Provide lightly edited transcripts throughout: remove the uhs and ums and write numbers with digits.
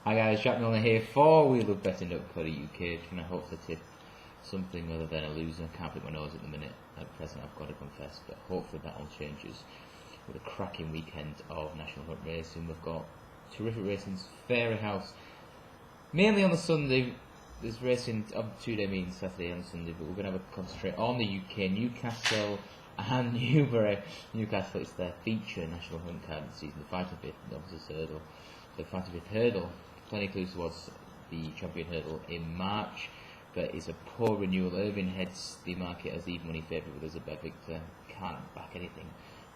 Hi guys, Jack Milner here for WeLoveBetting.co.uk. And I hope to tip something other than a loser. Can't pick my nose at the minute. At present, I've got to confess, but hopefully that all changes with a cracking weekend of National Hunt racing. We've got terrific racing, Fairyhouse, mainly on the Sunday. There's racing on 2-day meetings Saturday and Sunday, but we're going to concentrate on the UK, Newcastle and Newbury. Newcastle is their feature National Hunt card this season, the 5th obviously hurdle. The 5th hurdle, plenty clues towards the champion hurdle in March, but it's a poor renewal. Irving heads the market as even money favourite with Elizabeth Victor. Can't back anything.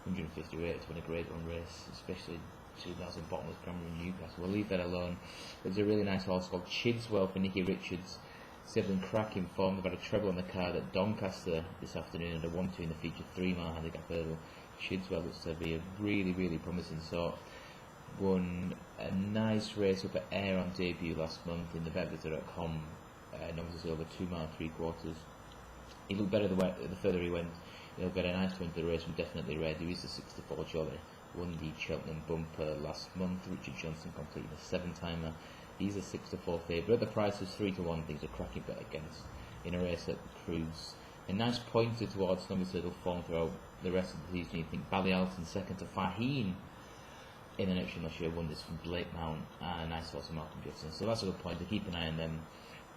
150 rate to win a grade 1 race, especially 2,000 bottomless Cameron Newcastle. We'll leave that alone. There's a really nice horse called Chidswell for Nicky Richards. Sibling cracking form. They've had a treble on the card at Doncaster this afternoon and a 1-2 in the feature 3-mile handicap hurdle. Chidswell looks to be a really promising sort. Won a nice race up at Ayr on debut last month in the betvisitor.com. Novices over 2 mile 3/4. He looked better the further he went. He'll get a nice win to the race from Definitely Red, who is the 64 jolly. Won the Cheltenham bumper last month. Richard Johnson completing a 7-timer. He's a 6-4 favourite. The price is 3-1. Things a cracking bet against in a race that proves a nice pointer towards novice hurdle form throughout the rest of the season. You think Ballyalton second to Faheen in the next year last year, won this from Blake Mount and a nice horse from Malcolm Jefferson. So that's a good point to keep an eye on them.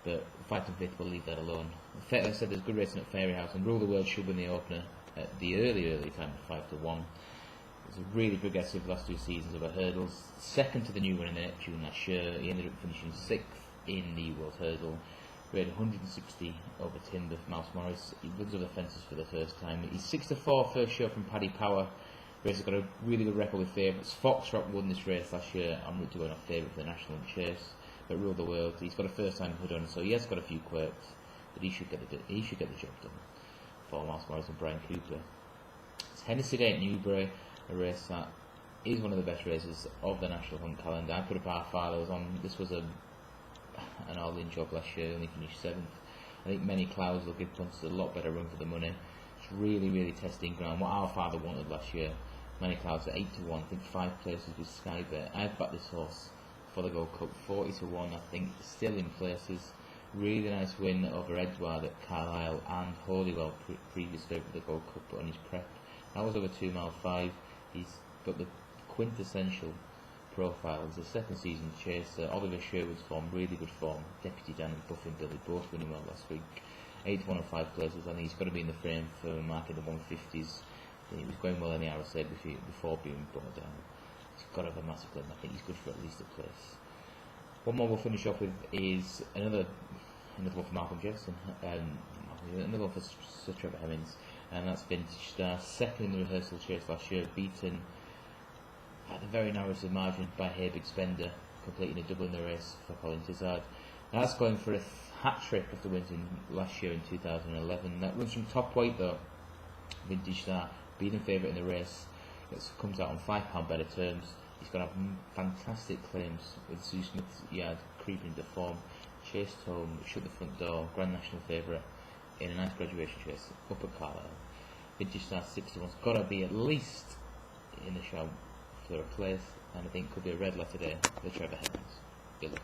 But 5th and 5th, we'll leave that alone. Like I said, there's good racing at Fairyhouse, and Rule the World should win the opener at the early time of 5-1. It was a really progressive last 2 seasons over hurdles. Second to the new one in the Neptune last year. He ended up finishing 6th in the World Hurdle. We had 160 over Timber for Mouse Morris. He runs over the fences for the first time. He's 6-4 first show from Paddy Power. Race has got a really good record with favourites. Foxtrot won this race last year en route to going off favourite for the National Chase, but Rule the World. He's got a first-time hood on, so he has got a few quirks, but he should get the job done for Miles Morris and Brian Cooper. It's Hennessy Day at Newbury, a race that is one of the best races of the National Hunt calendar. I put up our fathers on. This was an all-in job last year, only finished 7th. I think many clouds will give punters a lot better run for the money. It's really testing ground. What our father wanted last year. Many clouds at 8-1. I think 5 places with Sky Bet. I've backed this horse for the Gold Cup 40-1. I think still in places. Really nice win over Edward at Carlisle and Holywell, previous favourite of the Gold Cup, but on his prep. That was over 2 mile 5. He's got the quintessential profile. It's a 2nd season chaser. Oliver Sherwood's form, really good form. Deputy Dan and Buffin Billy both winning well last week. 8-1 on 5 places, and he's got to be in the frame for marking the 150s. He was going well in the RSA before being brought down. He's got to have a massive claim. I think he's good for at least a place. One more we'll finish off with is another one for Malcolm Jefferson, another one for Sir Trevor Hemmings, and that's Vintage Star, 2nd in the rehearsal chase last year, beaten at the very narrowest of margins by Hey Big Spender, completing a double in the race for Colin Tizard. That's going for a hat-trick after winning last year in 2011. That runs from top weight though. Vintage Star, beaten favourite in the race. It comes out on £5 better terms. He's going to have fantastic claims with Sue Smith's yard creeping into form. Chased home, shut the front door, Grand National favourite in a nice graduation chase up at Carlisle. Vintage Star 6-1's got to be at least in the shout for a place, and I think could be a red letter day for Trevor Hemmings. Good luck.